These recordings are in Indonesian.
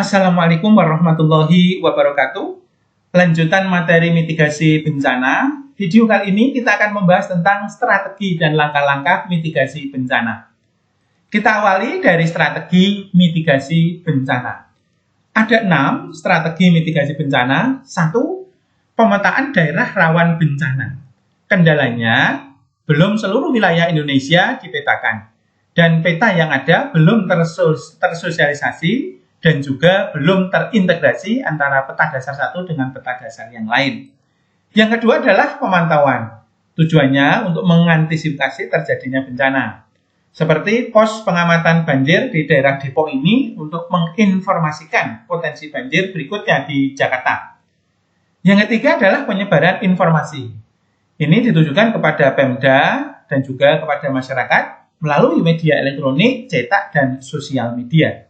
Assalamualaikum warahmatullahi wabarakatuh. Lanjutan materi mitigasi bencana. Video kali ini kita akan membahas tentang strategi dan langkah-langkah mitigasi bencana. Kita awali dari strategi mitigasi bencana. Ada 6 strategi mitigasi bencana. 1. Pemetaan daerah rawan bencana. Kendalanya, belum seluruh wilayah Indonesia dipetakan. Dan peta yang ada belum tersosialisasi dan juga belum terintegrasi antara peta dasar satu dengan peta dasar yang lain. Yang kedua adalah pemantauan. Tujuannya untuk mengantisipasi terjadinya bencana. Seperti pos pengamatan banjir di daerah Depok ini untuk menginformasikan potensi banjir berikutnya di Jakarta. Yang ketiga adalah penyebaran informasi. Ini ditujukan kepada Pemda dan juga kepada masyarakat melalui media elektronik, cetak, dan sosial media.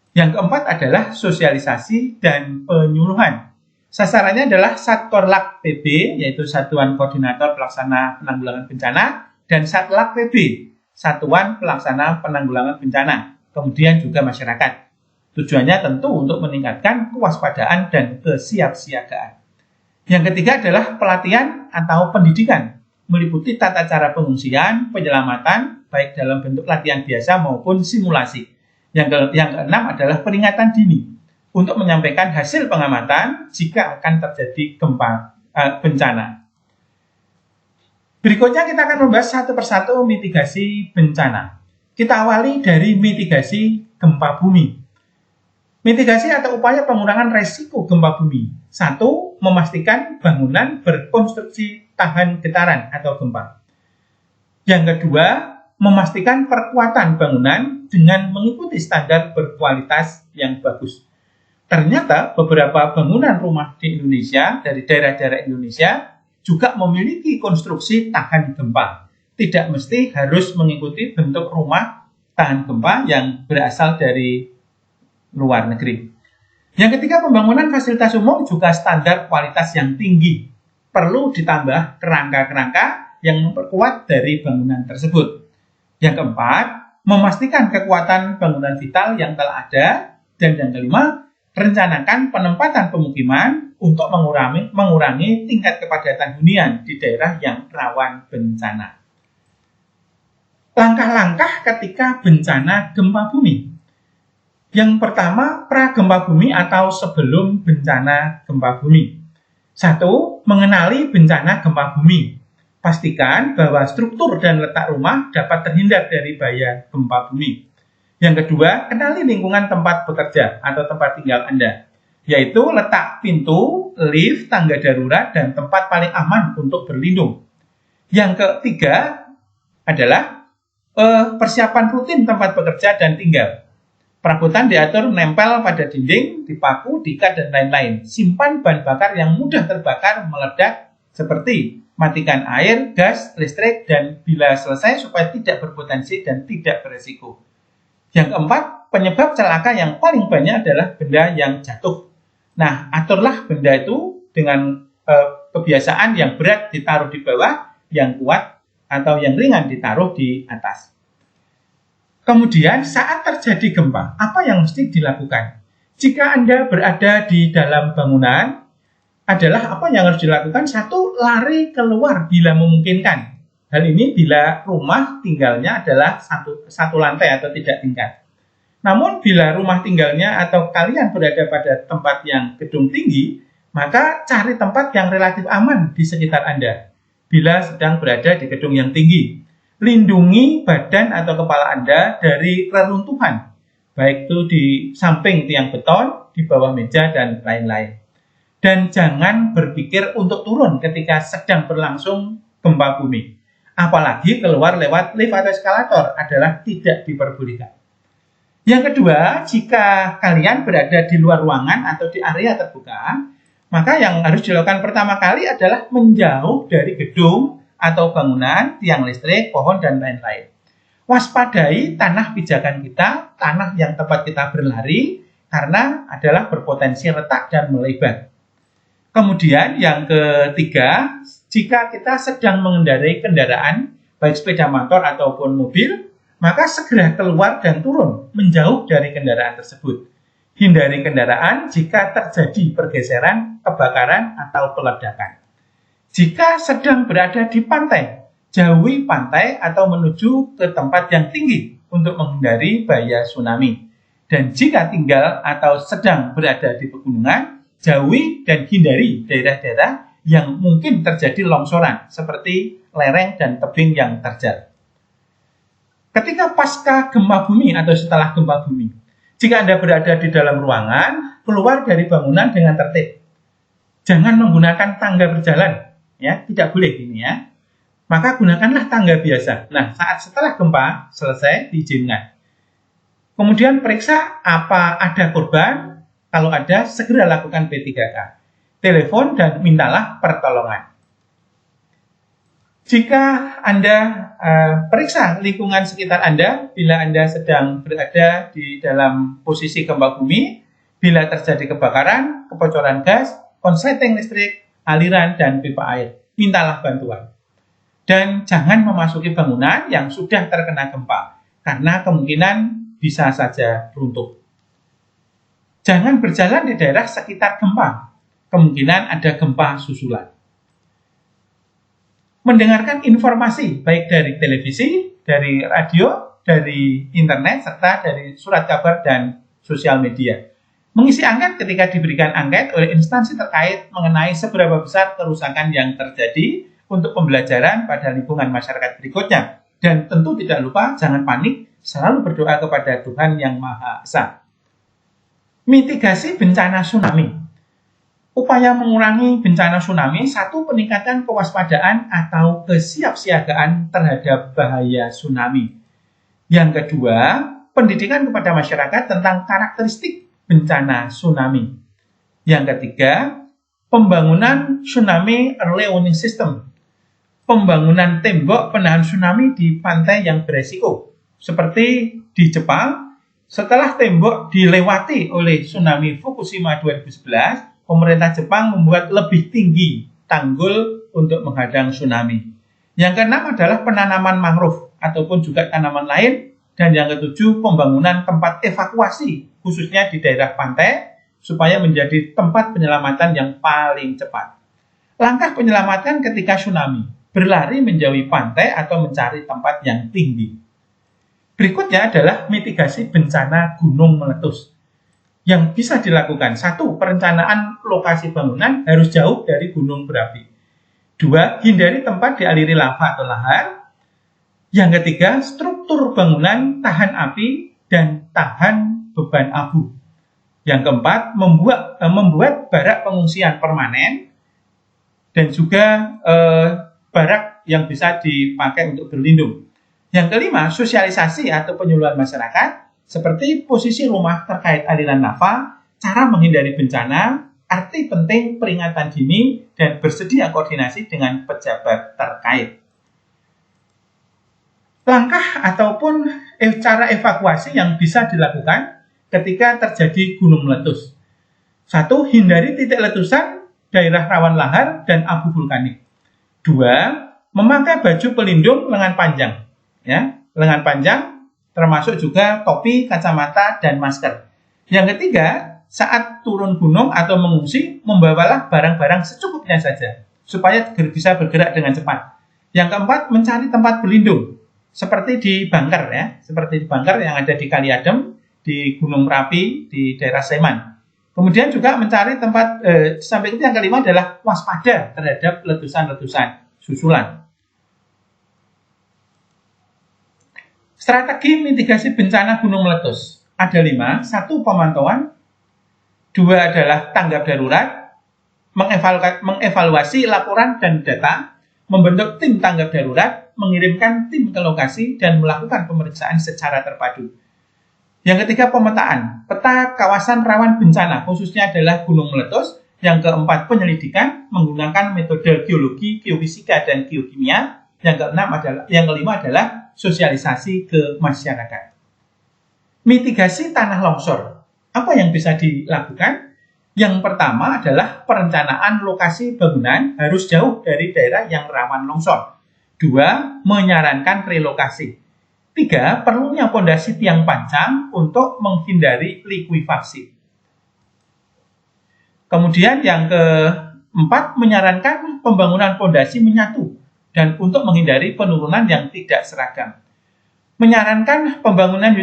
Yang keempat adalah sosialisasi dan penyuluhan. Sasarannya adalah Satkorlak PB, yaitu Satuan Koordinator Pelaksana Penanggulangan Bencana, dan Satlak PB, Satuan Pelaksana Penanggulangan Bencana, kemudian juga masyarakat. Tujuannya tentu untuk meningkatkan kewaspadaan dan kesiapsiagaan. Yang ketiga adalah pelatihan atau pendidikan, meliputi tata cara pengungsian, penyelamatan, baik dalam bentuk latihan biasa maupun simulasi. Yang keenam adalah peringatan dini untuk menyampaikan hasil pengamatan jika akan terjadi bencana. Berikutnya kita akan membahas satu persatu mitigasi bencana. Kita awali dari mitigasi gempa bumi. Mitigasi atau upaya pengurangan resiko gempa bumi. 1. Memastikan bangunan berkonstruksi tahan getaran atau gempa. Yang kedua, memastikan perkuatan bangunan dengan mengikuti standar berkualitas yang bagus. Ternyata beberapa bangunan rumah di Indonesia, dari daerah-daerah Indonesia, juga memiliki konstruksi tahan gempa. Tidak mesti harus mengikuti bentuk rumah tahan gempa yang berasal dari luar negeri. Yang ketiga, pembangunan fasilitas umum juga standar kualitas yang tinggi. Perlu ditambah kerangka-kerangka yang memperkuat dari bangunan tersebut. Yang keempat, memastikan kekuatan bangunan vital yang telah ada. Dan yang kelima, rencanakan penempatan pemukiman untuk mengurangi tingkat kepadatan hunian di daerah yang rawan bencana. Langkah-langkah ketika bencana gempa bumi. Yang pertama, pra-gempa bumi atau sebelum bencana gempa bumi. 1. Mengenali bencana gempa bumi. Pastikan bahwa struktur dan letak rumah dapat terhindar dari bahaya gempa bumi. Yang kedua, kenali lingkungan tempat bekerja atau tempat tinggal Anda, yaitu letak pintu, lift, tangga darurat, dan tempat paling aman untuk berlindung. Yang ketiga adalah persiapan rutin tempat bekerja dan tinggal. Perabotan diatur menempel pada dinding, dipaku, diikat, dan lain-lain. Simpan bahan bakar yang mudah terbakar, meledak, seperti matikan air, gas, listrik, dan bila selesai supaya tidak berpotensi dan tidak beresiko. Yang keempat, penyebab celaka yang paling banyak adalah benda yang jatuh. Nah, aturlah benda itu dengan kebiasaan yang berat ditaruh di bawah, yang kuat atau yang ringan ditaruh di atas. Kemudian saat terjadi gempa, apa yang mesti dilakukan? Jika Anda berada di dalam bangunan, adalah apa yang harus dilakukan? 1. Lari keluar bila memungkinkan. Hal ini bila rumah tinggalnya adalah satu lantai atau tidak tingkat. Namun bila rumah tinggalnya atau kalian berada pada tempat yang gedung tinggi, maka cari tempat yang relatif aman di sekitar Anda bila sedang berada di gedung yang tinggi. Lindungi badan atau kepala Anda dari reruntuhan, baik itu di samping tiang beton, di bawah meja, dan lain-lain. Dan jangan berpikir untuk turun ketika sedang berlangsung gempa bumi. Apalagi keluar lewat lift atau eskalator adalah tidak diperbolehkan. Yang kedua, jika kalian berada di luar ruangan atau di area terbuka, maka yang harus dilakukan pertama kali adalah menjauh dari gedung atau bangunan, tiang listrik, pohon, dan lain-lain. Waspadai tanah pijakan kita, tanah yang tempat kita berlari, karena adalah berpotensi retak dan melebar. Kemudian yang ketiga, jika kita sedang mengendarai kendaraan, baik sepeda motor ataupun mobil, maka segera keluar dan turun, menjauh dari kendaraan tersebut. Hindari kendaraan jika terjadi pergeseran, kebakaran, atau peledakan. Jika sedang berada di pantai, jauhi pantai atau menuju ke tempat yang tinggi untuk menghindari bahaya tsunami. Dan jika tinggal atau sedang berada di pegunungan, jauhi dan hindari daerah-daerah yang mungkin terjadi longsoran, seperti lereng dan tebing yang terjal. Ketika pasca gempa bumi atau setelah gempa bumi, jika Anda berada di dalam ruangan, keluar dari bangunan dengan tertib. Jangan menggunakan tangga berjalan, ya, tidak boleh ini ya. Maka gunakanlah tangga biasa. Nah, saat setelah gempa selesai diizinkan. Kemudian periksa apa ada korban. Kalau ada, segera lakukan P3K. Telepon dan mintalah pertolongan. Jika Anda periksa lingkungan sekitar Anda, bila Anda sedang berada di dalam posisi gempa bumi, bila terjadi kebakaran, kebocoran gas, konsleting listrik, aliran, dan pipa air, mintalah bantuan. Dan jangan memasuki bangunan yang sudah terkena gempa, karena kemungkinan bisa saja runtuh. Jangan berjalan di daerah sekitar gempa, kemungkinan ada gempa susulan. Mendengarkan informasi baik dari televisi, dari radio, dari internet, serta dari surat kabar dan sosial media. Mengisi angket ketika diberikan angket oleh instansi terkait mengenai seberapa besar kerusakan yang terjadi untuk pembelajaran pada lingkungan masyarakat berikutnya. Dan tentu tidak lupa, jangan panik, selalu berdoa kepada Tuhan Yang Maha Esa. Mitigasi bencana tsunami. Upaya mengurangi bencana tsunami, satu, peningkatan kewaspadaan atau kesiapsiagaan terhadap bahaya tsunami. Yang kedua, pendidikan kepada masyarakat tentang karakteristik bencana tsunami. Yang ketiga, pembangunan tsunami early warning system. Pembangunan tembok penahan tsunami di pantai yang beresiko. Seperti di Jepang, setelah tembok dilewati oleh tsunami Fukushima 2011, pemerintah Jepang membuat lebih tinggi tanggul untuk menghadang tsunami. Yang keenam adalah penanaman mangrove ataupun juga tanaman lain. Dan yang ketujuh, pembangunan tempat evakuasi, khususnya di daerah pantai, supaya menjadi tempat penyelamatan yang paling cepat. Langkah penyelamatan ketika tsunami, berlari menjauhi pantai atau mencari tempat yang tinggi. Berikutnya adalah mitigasi bencana gunung meletus. Yang bisa dilakukan, satu, perencanaan lokasi bangunan harus jauh dari gunung berapi. Dua, hindari tempat dialiri lava atau lahar. Yang ketiga, struktur bangunan tahan api dan tahan beban abu. Yang keempat, membuat barak pengungsian permanen dan juga barak yang bisa dipakai untuk berlindung. Yang kelima, sosialisasi atau penyuluhan masyarakat, seperti posisi rumah terkait aliran lava, cara menghindari bencana, arti penting peringatan dini, dan bersedia koordinasi dengan pejabat terkait. Langkah ataupun cara evakuasi yang bisa dilakukan ketika terjadi gunung meletus. Satu, hindari titik letusan, daerah rawan lahar, dan abu vulkanik. Dua, memakai baju pelindung lengan panjang. Ya, lengan panjang, termasuk juga topi, kacamata, dan masker. Yang ketiga, saat turun gunung atau mengungsi, membawalah barang-barang secukupnya saja, supaya bisa bergerak dengan cepat. Yang keempat, mencari tempat berlindung, seperti di bunker ya, seperti di bunker yang ada di Kaliadem, di Gunung Merapi, di daerah Sleman. Kemudian juga mencari tempat, sampai itu yang kelima adalah waspada terhadap letusan-letusan susulan. Strategi mitigasi bencana gunung meletus ada 5. 1, pemantauan. 2 adalah tanggap darurat, mengevaluasi laporan dan data, membentuk tim tanggap darurat, mengirimkan tim ke lokasi, dan melakukan pemeriksaan secara terpadu. Yang ketiga, pemetaan, peta kawasan rawan bencana, khususnya adalah gunung meletus. Yang keempat, penyelidikan, menggunakan metode geologi, geofisika, dan geokimia. Yang kelima adalah sosialisasi ke masyarakat. Mitigasi tanah longsor. Apa yang bisa dilakukan? Yang pertama adalah perencanaan lokasi bangunan harus jauh dari daerah yang rawan longsor. 2, menyarankan relokasi. 3, perlunya pondasi tiang panjang untuk menghindari likuifaksi. Kemudian yang keempat, menyarankan pembangunan fondasi menyatu dan untuk menghindari penurunan yang tidak seragam. Menyarankan pembangunan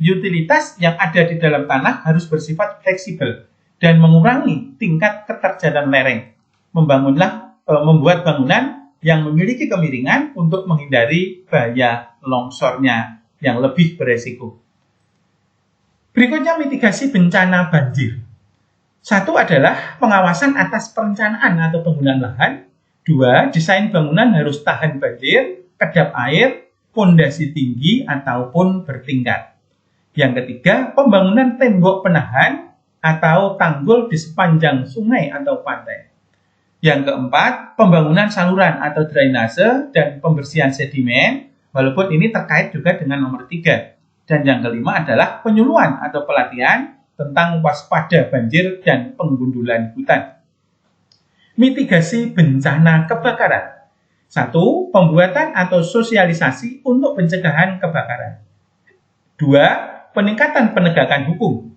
utilitas yang ada di dalam tanah harus bersifat fleksibel dan mengurangi tingkat keterjalan lereng. Membuat bangunan yang memiliki kemiringan untuk menghindari bahaya longsornya yang lebih beresiko. Berikutnya, mitigasi bencana banjir. Satu adalah pengawasan atas perencanaan atau penggunaan lahan. Dua, desain bangunan harus tahan banjir, kedap air, fondasi tinggi ataupun bertingkat. Yang ketiga, pembangunan tembok penahan atau tanggul di sepanjang sungai atau pantai. Yang keempat, pembangunan saluran atau drainase dan pembersihan sedimen, walaupun ini terkait juga dengan nomor 3. Dan yang kelima adalah penyuluhan atau pelatihan tentang waspada banjir dan penggundulan hutan. Mitigasi bencana kebakaran. 1. Pembuatan atau sosialisasi untuk pencegahan kebakaran. 2. Peningkatan penegakan hukum.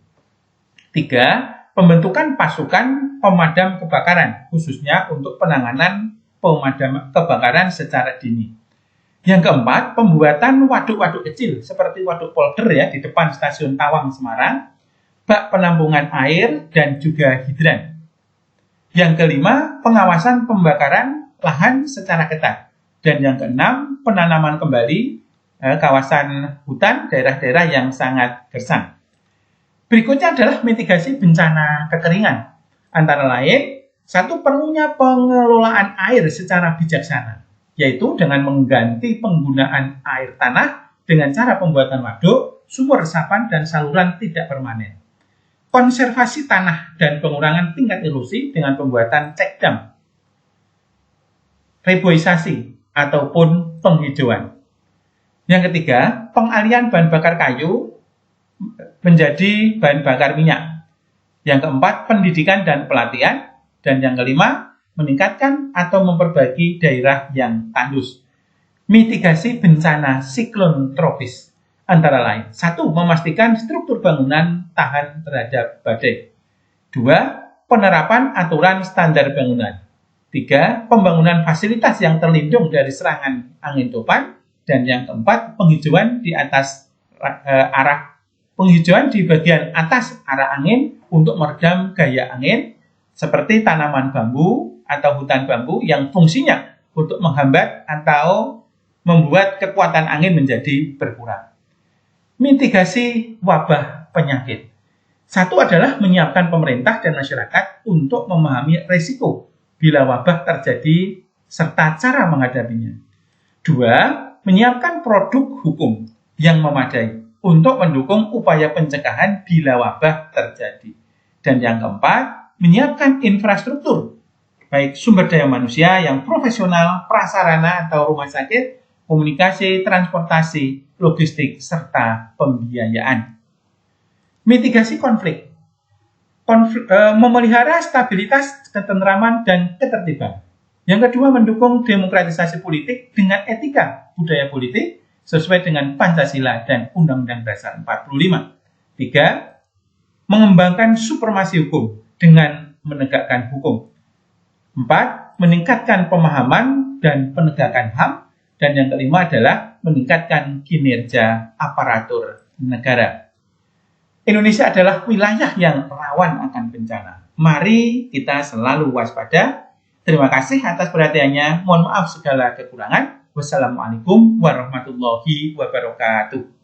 3. Pembentukan pasukan pemadam kebakaran, khususnya untuk penanganan pemadam kebakaran secara dini. Yang keempat, pembuatan waduk-waduk kecil seperti waduk polder ya di depan stasiun Tawang Semarang, bak penampungan air, dan juga hidran. Yang kelima, pengawasan pembakaran lahan secara ketat. Dan yang keenam, penanaman kembali kawasan hutan daerah-daerah yang sangat gersang. Berikutnya adalah mitigasi bencana kekeringan. Antara lain, 1. Perlunya pengelolaan air secara bijaksana, yaitu dengan mengganti penggunaan air tanah dengan cara pembuatan waduk, sumur resapan, dan saluran tidak permanen. Konservasi tanah dan pengurangan tingkat erosi dengan pembuatan cek dam, reboisasi, ataupun penghijauan. Yang ketiga, pengalihan bahan bakar kayu menjadi bahan bakar minyak. Yang keempat, pendidikan dan pelatihan. Dan yang kelima, meningkatkan atau memperbaiki daerah yang tandus. Mitigasi bencana siklon tropis. Antara lain, 1. Memastikan struktur bangunan tahan terhadap badai. 2. Penerapan aturan standar bangunan. 3. Pembangunan fasilitas yang terlindung dari serangan angin topan. Dan yang keempat, penghijauan di bagian atas arah angin untuk meredam gaya angin, seperti tanaman bambu atau hutan bambu yang fungsinya untuk menghambat atau membuat kekuatan angin menjadi berkurang. Mitigasi wabah penyakit. 1 adalah menyiapkan pemerintah dan masyarakat untuk memahami risiko bila wabah terjadi serta cara menghadapinya. 2. Menyiapkan produk hukum yang memadai untuk mendukung upaya pencegahan bila wabah terjadi. Dan yang keempat, menyiapkan infrastruktur, baik sumber daya manusia yang profesional, prasarana atau rumah sakit, komunikasi, transportasi, logistik, serta pembiayaan. Mitigasi konflik. Memelihara stabilitas, ketentraman, dan ketertiban. Yang kedua, mendukung demokratisasi politik dengan etika budaya politik sesuai dengan Pancasila dan Undang-Undang Dasar 45. 3. Mengembangkan supremasi hukum dengan menegakkan hukum. 4. Meningkatkan pemahaman dan penegakan HAM. Dan yang kelima adalah meningkatkan kinerja aparatur negara. Indonesia adalah wilayah yang rawan akan bencana. Mari kita selalu waspada. Terima kasih atas perhatiannya. Mohon maaf segala kekurangan. Wassalamualaikum warahmatullahi wabarakatuh.